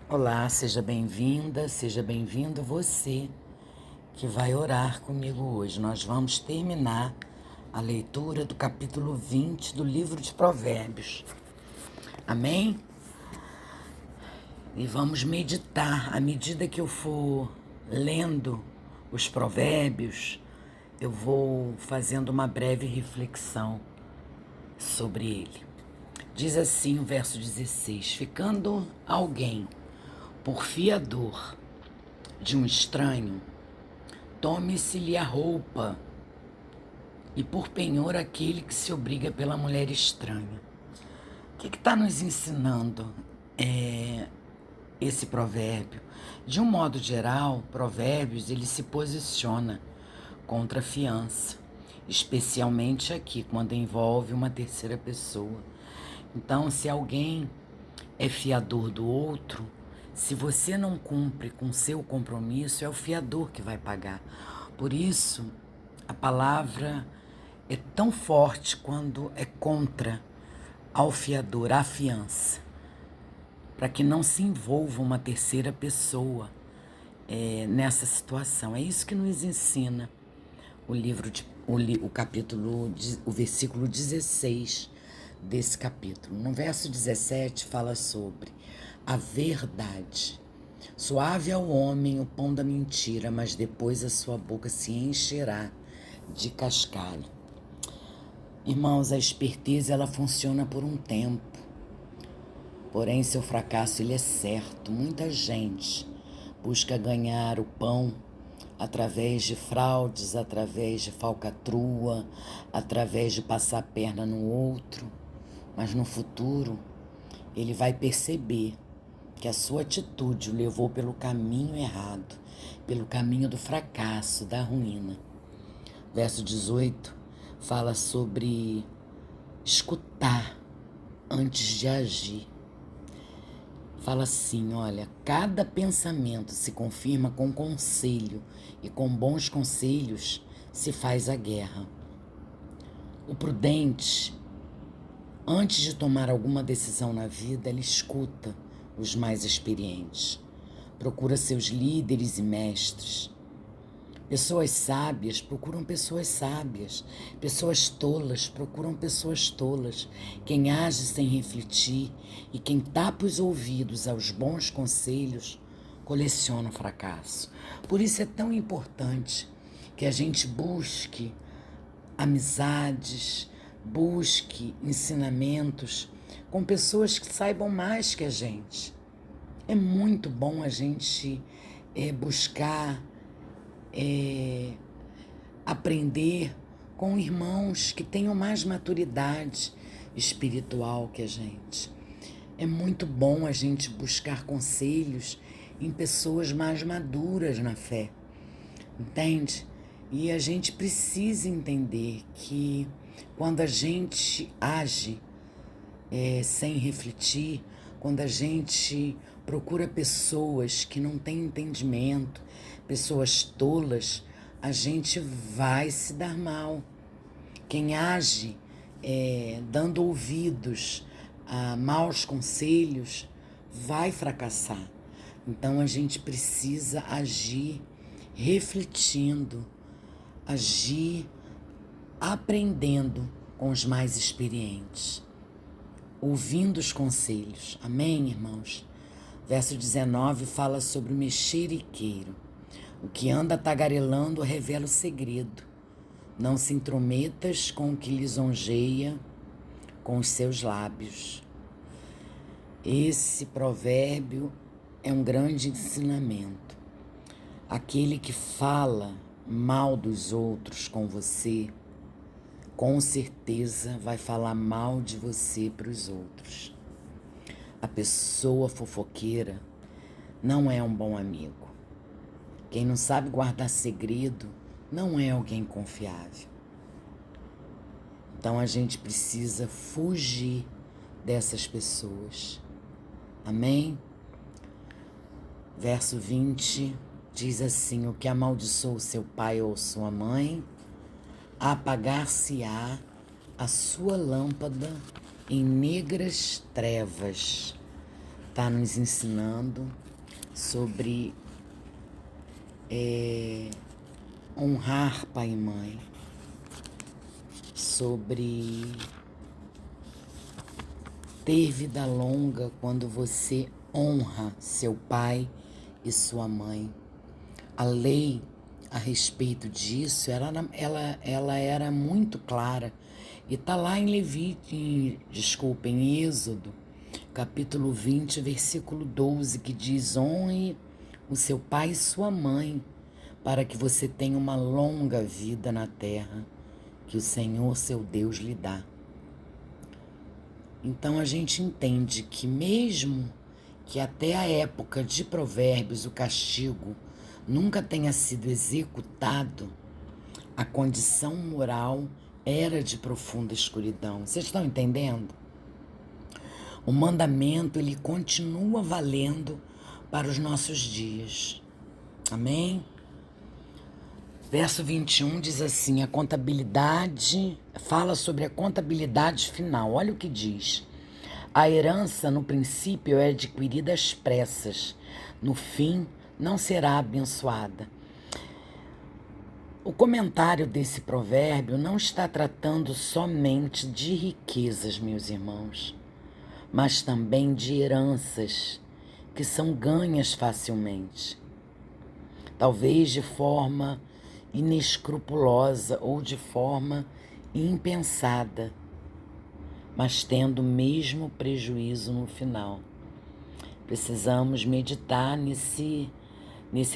Olá, seja bem-vinda, seja bem-vindo você que vai orar comigo hoje. Nós vamos terminar a leitura do capítulo 20 do livro de Provérbios. Amém? E vamos meditar. À medida que eu for lendo os provérbios, eu vou fazendo uma breve reflexão sobre ele. Diz assim o verso 16: ficando alguém por fiador de um estranho, tome-se-lhe a roupa, e por penhor aquele que se obriga pela mulher estranha. O que está nos ensinando esse provérbio? De um modo geral, provérbios ele se posiciona contra a fiança, especialmente aqui, quando envolve uma terceira pessoa. Então, se alguém é fiador do outro, se você não cumpre com seu compromisso, é o fiador que vai pagar. Por isso, a palavra é tão forte quando é contra ao fiador, a fiança, para que não se envolva uma terceira pessoa nessa situação. É isso que nos ensina o livro o capítulo, o versículo 16 desse capítulo. No verso 17 fala sobre a verdade. Suave ao homem o pão da mentira, mas depois a sua boca se encherá de cascalho. Irmãos, a esperteza ela funciona por um tempo, porém seu fracasso ele é certo. Muita gente busca ganhar o pão através de fraudes, através de falcatrua, através de passar a perna no outro, mas no futuro ele vai perceber que a sua atitude o levou pelo caminho errado, pelo caminho do fracasso, da ruína. Verso 18 fala sobre escutar antes de agir. Fala assim, olha, cada pensamento se confirma com conselho, e com bons conselhos se faz a guerra. O prudente, antes de tomar alguma decisão na vida, ele escuta os mais experientes, procura seus líderes e mestres. Pessoas sábias procuram pessoas sábias, pessoas tolas procuram pessoas tolas. Quem age sem refletir e quem tapa os ouvidos aos bons conselhos coleciona o fracasso. Por isso é tão importante que a gente busque amizades, busque ensinamentos com pessoas que saibam mais que a gente. É muito bom a gente buscar aprender com irmãos que tenham mais maturidade espiritual que a gente. É muito bom a gente buscar conselhos em pessoas mais maduras na fé, entende? E a gente precisa entender que quando a gente age sem refletir, quando a gente procura pessoas que não têm entendimento, pessoas tolas, a gente vai se dar mal. Quem age dando ouvidos a maus conselhos vai fracassar. Então a gente precisa agir refletindo, agir aprendendo com os mais experientes, ouvindo os conselhos. Amém, irmãos? Verso 19 fala sobre o mexeriqueiro. O que anda tagarelando revela o segredo. Não se intrometas com o que lisonjeia com os seus lábios. Esse provérbio é um grande ensinamento. Aquele que fala mal dos outros com você, com certeza vai falar mal de você para os outros. A pessoa fofoqueira não é um bom amigo. Quem não sabe guardar segredo não é alguém confiável. Então a gente precisa fugir dessas pessoas. Amém? Verso 20 diz assim: o que amaldiçoou seu pai ou sua mãe, apagar-se-á a sua lâmpada em negras trevas. está nos ensinando sobre honrar pai e mãe, sobre ter vida longa quando você honra seu pai e sua mãe. A lei a respeito disso, ela era muito clara. E está lá em em Êxodo, capítulo 20, versículo 12, que diz: honre o seu pai e sua mãe, para que você tenha uma longa vida na terra que o Senhor, seu Deus, lhe dá. Então a gente entende que mesmo que até a época de Provérbios o castigo nunca tenha sido executado, a condição moral era de profunda escuridão. Vocês estão entendendo? O mandamento, ele continua valendo para os nossos dias. Amém? Verso 21 diz assim, a contabilidade, fala sobre a contabilidade final. Olha o que diz. A herança, no princípio, é adquirida às pressas. No fim, não será abençoada. O comentário desse provérbio não está tratando somente de riquezas, meus irmãos, mas também de heranças que são ganhas facilmente. Talvez de forma inescrupulosa ou de forma impensada, mas tendo o mesmo prejuízo no final. Precisamos meditar nesse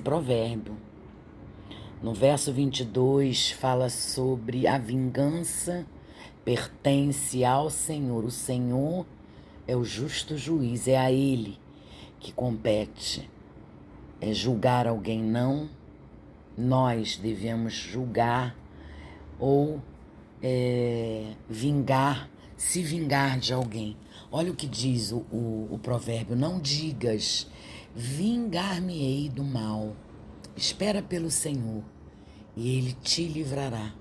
provérbio. No verso 22 fala sobre a vingança pertence ao Senhor. O Senhor é o justo juiz, é a Ele que compete. É julgar alguém, não. Nós devemos julgar ou se vingar de alguém. Olha o que diz o provérbio: não digas, vingar-me-ei do mal. Espera pelo Senhor e Ele te livrará.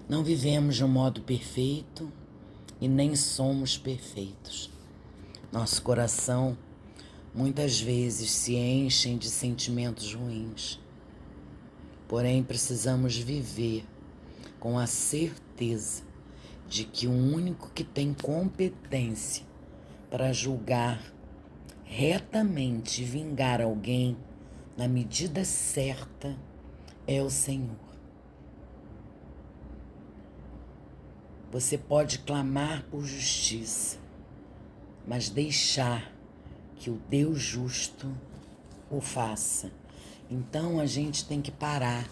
Não vivemos de um modo perfeito e nem somos perfeitos. Nosso coração muitas vezes se enche de sentimentos ruins. Porém, precisamos viver com a certeza de que o único que tem competência para julgar retamente e vingar alguém na medida certa é o Senhor. Você pode clamar por justiça, mas deixar que o Deus justo o faça. Então a gente tem que parar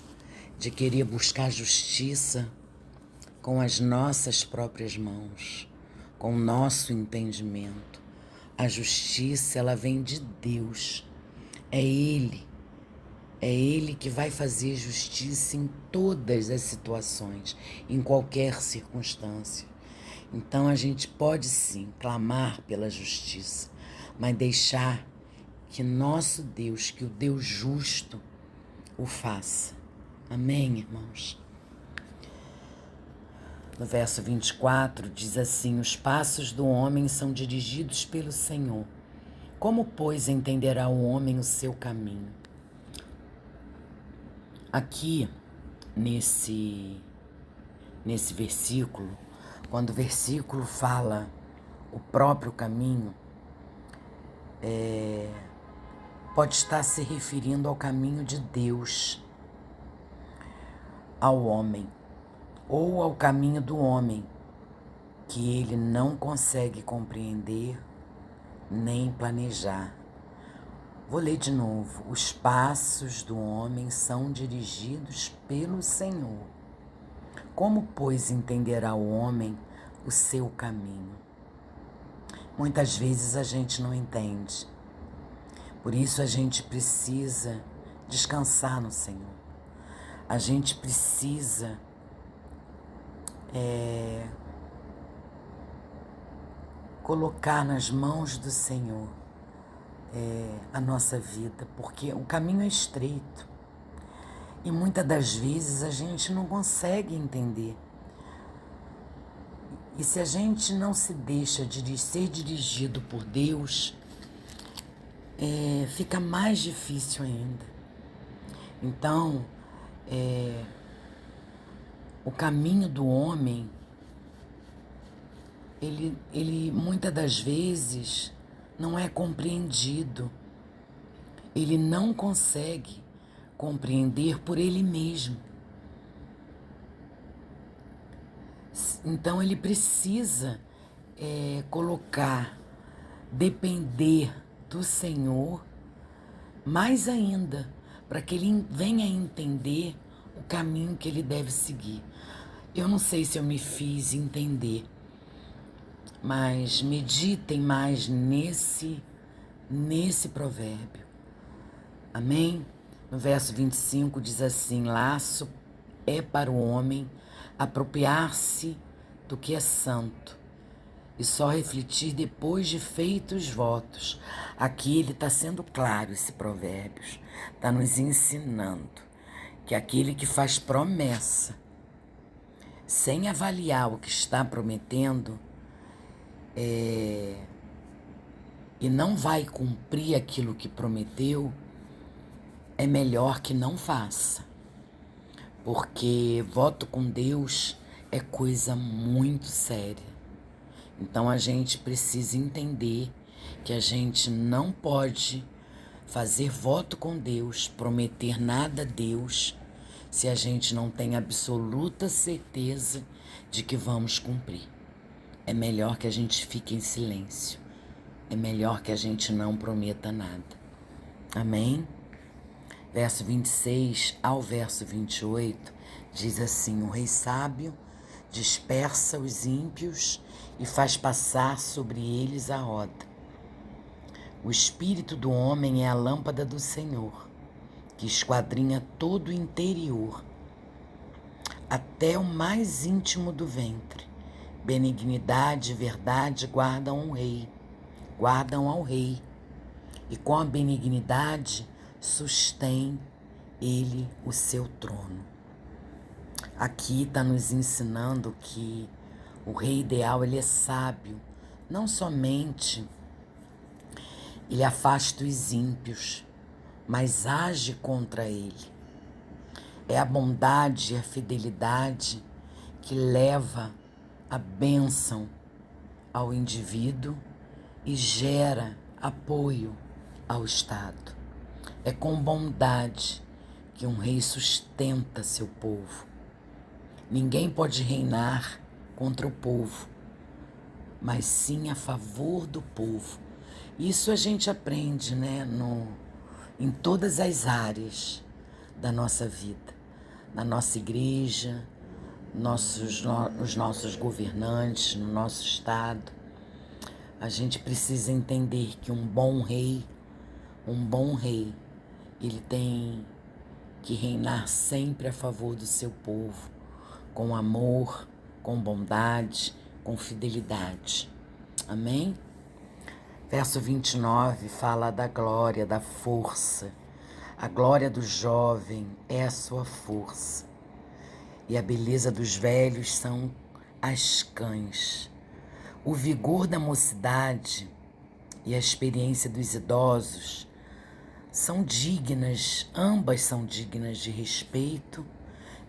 de querer buscar justiça com as nossas próprias mãos, com o nosso entendimento. A justiça, ela vem de Deus. É Ele que vai fazer justiça em todas as situações, em qualquer circunstância. Então a gente pode sim clamar pela justiça, mas deixar que nosso Deus, que o Deus justo, o faça. Amém, irmãos? No verso 24 diz assim: os passos do homem são dirigidos pelo Senhor. Como, pois, entenderá o homem o seu caminho? Aqui, nesse versículo, quando o versículo fala o próprio caminho, pode estar se referindo ao caminho de Deus, ao homem, ou ao caminho do homem, que ele não consegue compreender nem planejar. Vou ler de novo. Os passos do homem são dirigidos pelo Senhor. Como, pois, entenderá o homem o seu caminho? Muitas vezes a gente não entende. Por isso a gente precisa descansar no Senhor. A gente precisa colocar nas mãos do Senhor a nossa vida, porque o caminho é estreito e muitas das vezes a gente não consegue entender. E se a gente não se deixa ser dirigido por Deus, fica mais difícil ainda. Então, o caminho do homem, ele muitas das vezes não é compreendido. Ele não consegue compreender por ele mesmo. Então ele precisa depender do Senhor mais ainda, para que ele venha entender o caminho que ele deve seguir. Eu não sei se eu me fiz entender, mas meditem mais nesse provérbio. Amém? No verso 25 diz assim: laço é para o homem apropriar-se do que é santo e só refletir depois de feitos votos. Aqui ele está sendo claro, esse provérbio está nos ensinando que aquele que faz promessa sem avaliar o que está prometendo e não vai cumprir aquilo que prometeu, é melhor que não faça. Porque voto com Deus é coisa muito séria. Então a gente precisa entender que a gente não pode fazer voto com Deus, prometer nada a Deus, se a gente não tem absoluta certeza de que vamos cumprir. É melhor que a gente fique em silêncio. É melhor que a gente não prometa nada. Amém? Verso 26 ao verso 28 diz assim: o rei sábio dispersa os ímpios e faz passar sobre eles a roda. O espírito do homem é a lâmpada do Senhor, que esquadrinha todo o interior, até o mais íntimo do ventre. Benignidade e verdade guardam ao rei, e com a benignidade sustém ele o seu trono. Aqui está nos ensinando que o rei ideal, ele é sábio. Não somente ele afasta os ímpios, mas age contra ele. É a bondade e a fidelidade que leva a bênção ao indivíduo e gera apoio ao Estado. É com bondade que um rei sustenta seu povo. Ninguém pode reinar contra o povo, mas sim a favor do povo. Isso a gente aprende, né, em todas as áreas da nossa vida. Na nossa igreja, os nossos governantes, no nosso Estado. A gente precisa entender que um bom rei, ele tem que reinar sempre a favor do seu povo, com amor, com bondade, com fidelidade. Amém? Verso 29 fala da glória, da força. A glória do jovem é a sua força, e a beleza dos velhos são as cães. O vigor da mocidade e a experiência dos idosos ambas são dignas de respeito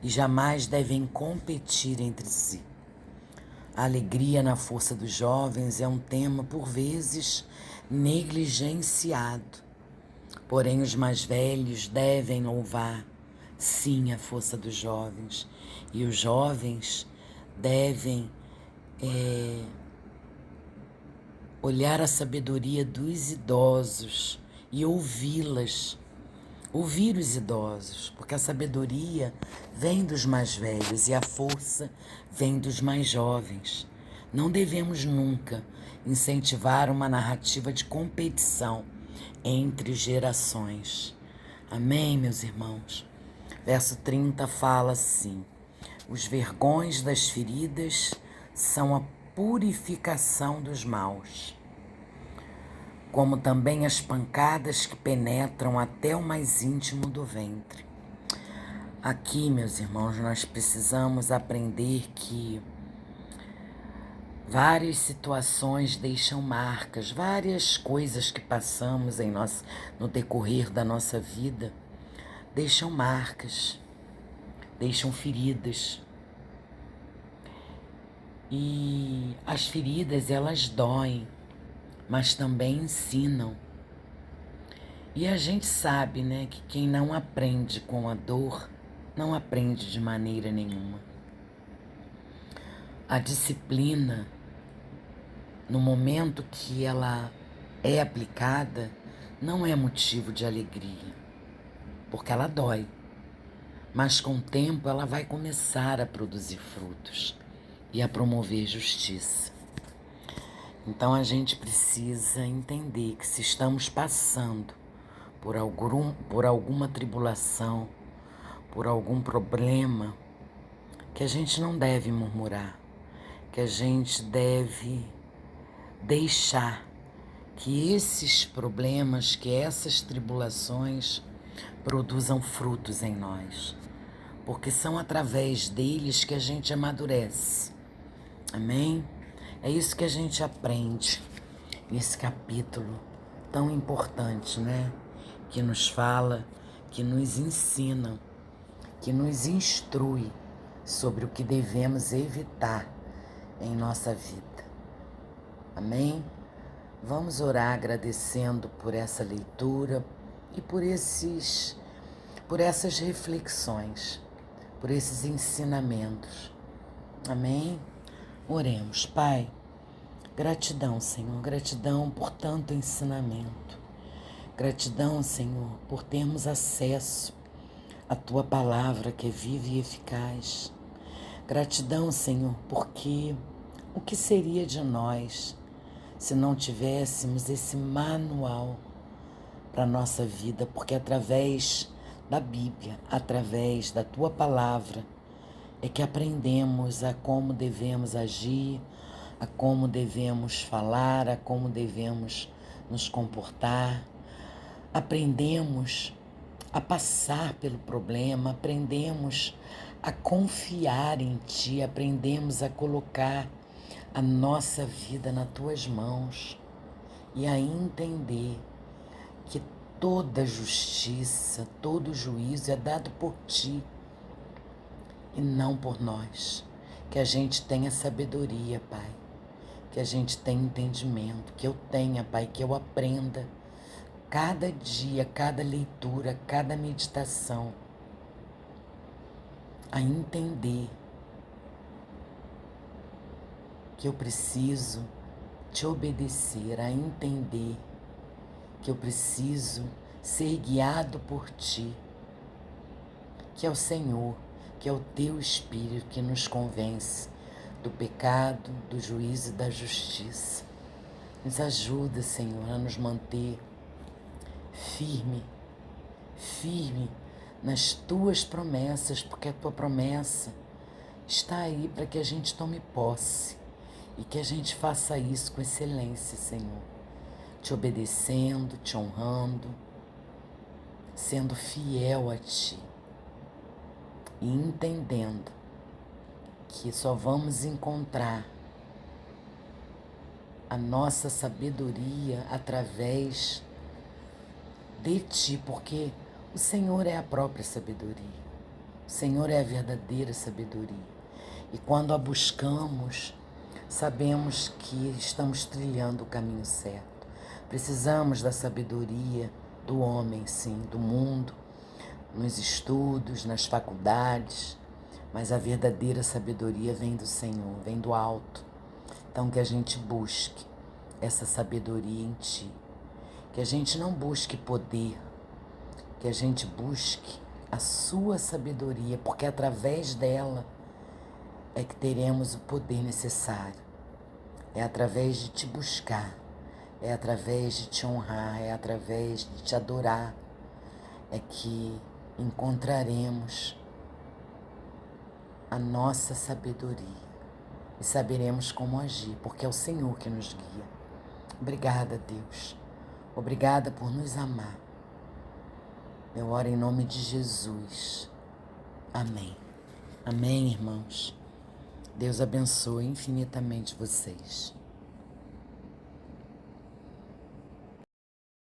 e jamais devem competir entre si. A alegria na força dos jovens é um tema, por vezes, negligenciado. Porém, os mais velhos devem louvar, sim, a força dos jovens. E os jovens devem olhar a sabedoria dos idosos e ouvi-las. Ouvir os idosos, porque a sabedoria vem dos mais velhos e a força vem dos mais jovens. Não devemos nunca incentivar uma narrativa de competição entre gerações. Amém, meus irmãos? Verso 30 fala assim: os vergões das feridas são a purificação dos maus, como também as pancadas que penetram até o mais íntimo do ventre. Aqui, meus irmãos, nós precisamos aprender que Várias situações deixam marcas, várias coisas que passamos no decorrer da nossa vida deixam marcas, deixam feridas. E as feridas, elas doem, mas também ensinam. E a gente sabe, né, que quem não aprende com a dor, não aprende de maneira nenhuma. A disciplina, no momento que ela é aplicada, não é motivo de alegria, porque ela dói. Mas com o tempo ela vai começar a produzir frutos e a promover justiça. Então a gente precisa entender que se estamos passando por alguma tribulação, por algum problema, que a gente não deve murmurar, que a gente deve deixar que esses problemas, que essas tribulações produzam frutos em nós, porque são através deles que a gente amadurece. Amém? É isso que a gente aprende nesse capítulo tão importante, né? Que nos fala, que nos ensina, que nos instrui sobre o que devemos evitar em nossa vida. Amém? Vamos orar agradecendo por essa leitura e por essas reflexões, por esses ensinamentos. Amém? Oremos. Pai, gratidão, Senhor, gratidão por tanto ensinamento. Gratidão, Senhor, por termos acesso à Tua palavra que é viva e eficaz. Gratidão, Senhor, porque o que seria de nós se não tivéssemos esse manual para a nossa vida? Porque através da Bíblia, através da Tua palavra, é que aprendemos a como devemos agir, a como devemos falar, a como devemos nos comportar. Aprendemos a passar pelo problema, aprendemos a confiar em Ti, aprendemos a colocar a nossa vida nas Tuas mãos e a entender que toda justiça, todo juízo é dado por Ti e não por nós. Que a gente tenha sabedoria, Pai, que a gente tenha entendimento, que eu tenha, Pai, que eu aprenda cada dia, cada leitura, cada meditação, a entender que eu preciso te obedecer, a entender que eu preciso ser guiado por Ti, que é o Senhor, que é o Teu Espírito que nos convence do pecado, do juízo e da justiça. Nos ajuda, Senhor, a nos manter firme nas Tuas promessas, porque a Tua promessa está aí para que a gente tome posse e que a gente faça isso com excelência, Senhor, te obedecendo, te honrando, sendo fiel a Ti e entendendo que só vamos encontrar a nossa sabedoria através de Ti, porque o Senhor é a própria sabedoria. O Senhor é a verdadeira sabedoria. E quando a buscamos, sabemos que estamos trilhando o caminho certo. Precisamos da sabedoria do homem, sim, do mundo, nos estudos, nas faculdades, mas a verdadeira sabedoria vem do Senhor, vem do alto. Então que a gente busque essa sabedoria em Ti. Que a gente não busque poder, que a gente busque a Sua sabedoria, porque através dela é que teremos o poder necessário. É através de Te buscar, é através de Te honrar, é através de Te adorar, é que encontraremos a nossa sabedoria e saberemos como agir, porque é o Senhor que nos guia. Obrigada, Deus. Obrigada por nos amar. Eu oro em nome de Jesus. Amém. Amém, irmãos. Deus abençoe infinitamente vocês.